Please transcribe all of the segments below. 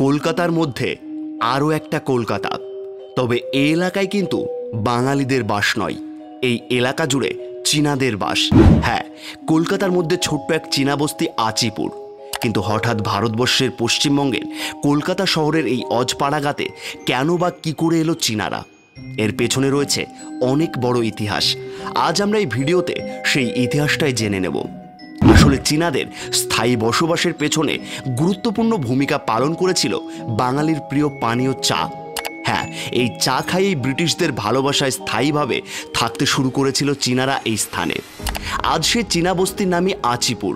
কলকাতার মধ্যে আরও একটা কলকাতা। তবে এই এলাকায় কিন্তু বাঙালিদের বাস নয়, এই এলাকা জুড়ে চীনাদের বাস। হ্যাঁ, কলকাতার মধ্যে ছোট্ট এক চীনা বস্তি আচিপুর। কিন্তু হঠাৎ ভারতবর্ষের পশ্চিমবঙ্গের কলকাতা শহরের এই অজপাড়াগাতে কেন বা কী করে এলো চীনারা? এর পেছনে রয়েছে অনেক বড় ইতিহাস। আজ আমরা এই ভিডিওতে সেই ইতিহাসটাই জেনে নেব। আসলে চীনাদের স্থায়ী বসবাসের পেছনে গুরুত্বপূর্ণ ভূমিকা পালন করেছিল বাঙালির প্রিয় পানীয় চা। হ্যাঁ, এই চা খাইয়েই ব্রিটিশদের ভালোবাসায় স্থায়ীভাবে থাকতে শুরু করেছিল চীনারা এই স্থানে। আজ সে চীনা বস্তির নামই আচিপুর।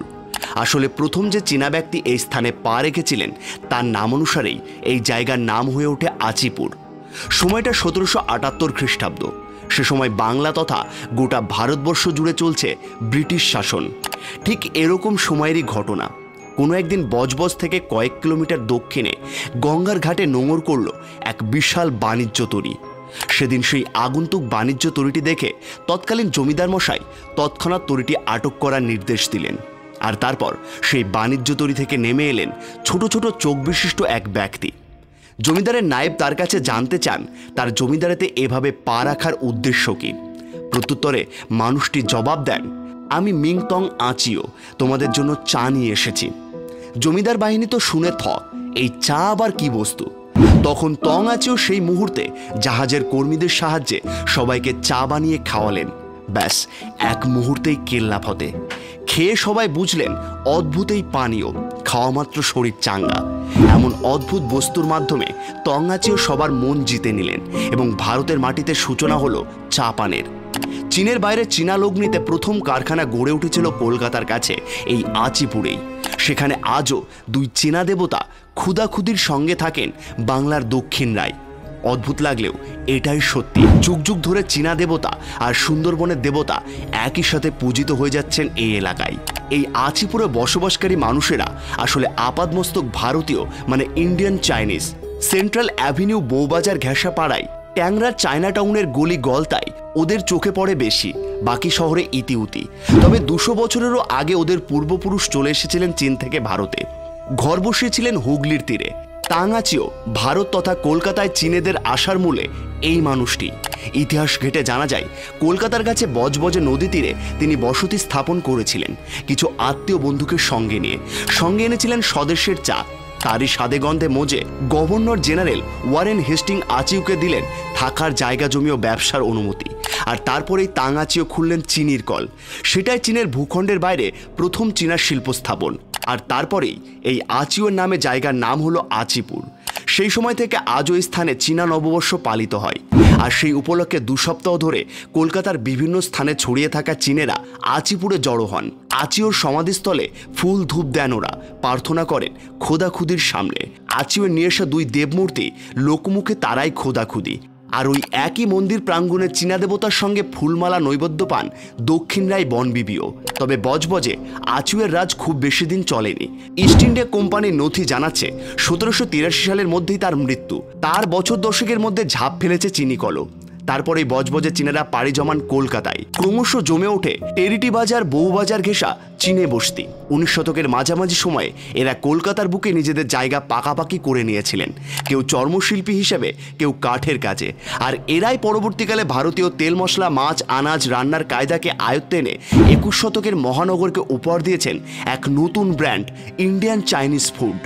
আসলে প্রথম যে চীনা ব্যক্তি এই স্থানে পা রেখেছিলেন তার নাম অনুসারেই এই জায়গার নাম হয়ে ওঠে আচিপুর। সময়টা 1778 খ্রিস্টাব্দ। সে সময় বাংলা তথা গোটা ভারতবর্ষ জুড়ে চলছে ব্রিটিশ শাসন। ঠিক এরকম সময়েরই ঘটনা। কোনো একদিন বজবজ থেকে কয়েক কিলোমিটার দক্ষিণে গঙ্গার ঘাটে নোঙর করল এক বিশাল বাণিজ্য তরী। সেদিন সেই আগন্তুক বাণিজ্য তরীটি দেখে তৎকালীন জমিদার মশাই তৎক্ষণাৎ তরীটি আটক করার নির্দেশ দিলেন। আর তারপর সেই বাণিজ্য তরী থেকে নেমে এলেন ছোট ছোট চোখ বিশিষ্ট এক ব্যক্তি। জমিদারের নায়েব তার কাছে জানতে চান তার জমিদারিতে এভাবে পা রাখার উদ্দেশ্য কী। প্রত্যুত্তরে মানুষটি জবাব দেন, আমি মিংতং আচিও, তোমাদের জন্য চা নিয়ে এসেছি। জমিদার বাহিনী তো শুনে থ, এই চা আবার কি বস্তু। তখন তং আচিও সেই মুহূর্তে জাহাজের কর্মীদের সাহায্যে সবাইকে চা বানিয়ে খাওয়ালেন। ব্যাস, এক মুহূর্তেই কেল্লা ফতে। খেয়ে সবাই বুঝলেন অদ্ভুত এই পানীয়, খাওয়া মাত্র শরীর চাঙ্গা। এমন অদ্ভুত বস্তুর মাধ্যমে তং আচিও সবার মন জিতে নিলেন এবং ভারতের মাটিতে সূচনা হলো চা পানের। চীনের বাইরে চীনা লগ্নিতে প্রথম কারখানা গড়ে উঠেছিল কলকাতার কাছে এই আচিপুরেই। সেখানে আজও দুই চীনা দেবতা ক্ষুদাক্ষুদির সঙ্গে থাকেন বাংলার দক্ষিণ রায়। অদ্ভুত লাগলেও এটাই সত্যি। যুগ যুগ ধরে চীনা দেবতা আর সুন্দরবনের দেবতা একই সাথে পূজিত হয়ে যাচ্ছেন এই এলাকায়। এই আচিপুরে বসবাসকারী মানুষেরা আসলে আপাদমস্তক ভারতীয়, মানে Indian Chinese. Central avenue Bowbazar ঘেঁষা পাড়ায় ট্যাংরার চায়না টাউনের গলি গলতায় ওদের চোখে পড়ে বেশি, বাকি শহরে ইতিউতি। তবে 200 বছরেরও আগে ওদের পূর্বপুরুষ চলে এসেছিলেন চীন থেকে ভারতে। ঘর বসিয়েছিলেন হুগলির তীরে। তাং আচিও ভারত তথা কলকাতায় চীনেদের আসার মূলে এই মানুষটি। ইতিহাস ঘেটে জানা যায় কলকাতার কাছে বজবজে নদী তীরে তিনি বসতি স্থাপন করেছিলেন কিছু আত্মীয় বন্ধুকে সঙ্গে নিয়ে। সঙ্গে এনেছিলেন স্বদেশের চা। তারই স্বাদে গন্ধে মজে গভর্নর জেনারেল ওয়ারেন হেস্টিং আচিওকে দিলেন থাকার জায়গা জমি ও ব্যবসার অনুমতি। আর তারপরেই তাং আচিও খুললেন চিনির কল। সেটাই চীনের ভূখণ্ডের বাইরে প্রথম চীনা শিল্প স্থাপন। আর তারপরেই এই আচিওর নামে জায়গার নাম হলো আচিপুর। সেই সময় থেকে আজও এই স্থানে চীনা নববর্ষ পালিত হয়। আর সেই উপলক্ষে 2 সপ্তাহ ধরে কলকাতার বিভিন্ন স্থানে ছড়িয়ে থাকা চীনেরা আচিপুরে জড়ো হন। আচিওর সমাধিস্থলে ফুল ধূপ দেন ওরা, প্রার্থনা করেন খোদাখুদির সামনে। আচিওর নিয়ে আসা 2 দেবমূর্তি লোকমুখে তারাই খোদাখুদি। আর ওই একই মন্দির প্রাঙ্গণে চীনা দেবতার সঙ্গে ফুলমালা নৈবেদ্য পান দক্ষিণ রায় বনবিবিও। তবে বজবজে আচিওর রাজ খুব বেশি দিন চলেনি। ইস্ট ইন্ডিয়া কোম্পানির নথি জানাচ্ছে 1783 সালের মধ্যেই তার মৃত্যু। তার বছর দশকের মধ্যে ঝাঁপ ফেলেছে চিনিকলও। তারপরে বজবজে চীনেরা পাড়ি জমান কলকাতায়। ক্রমশ জমে ওঠে টেরিটি বাজার, বউবাজার ঘেঁষা চীনে বস্তি। 19 শতকের মাঝামাঝি সময়ে এরা কলকাতার বুকে নিজেদের জায়গা পাকাপাকি করে নিয়েছিলেন, কেউ চর্মশিল্পী হিসেবে, কেউ কাঠের কাজে। আর এরাই পরবর্তীকালে ভারতীয় তেল মশলা, মাছ, আনাজ রান্নার কায়দাকে আয়ত্তে এনে 21 শতকের মহানগরকে উপহার দিয়েছেন এক নতুন ব্র্যান্ড, ইন্ডিয়ান চাইনিজ ফুড।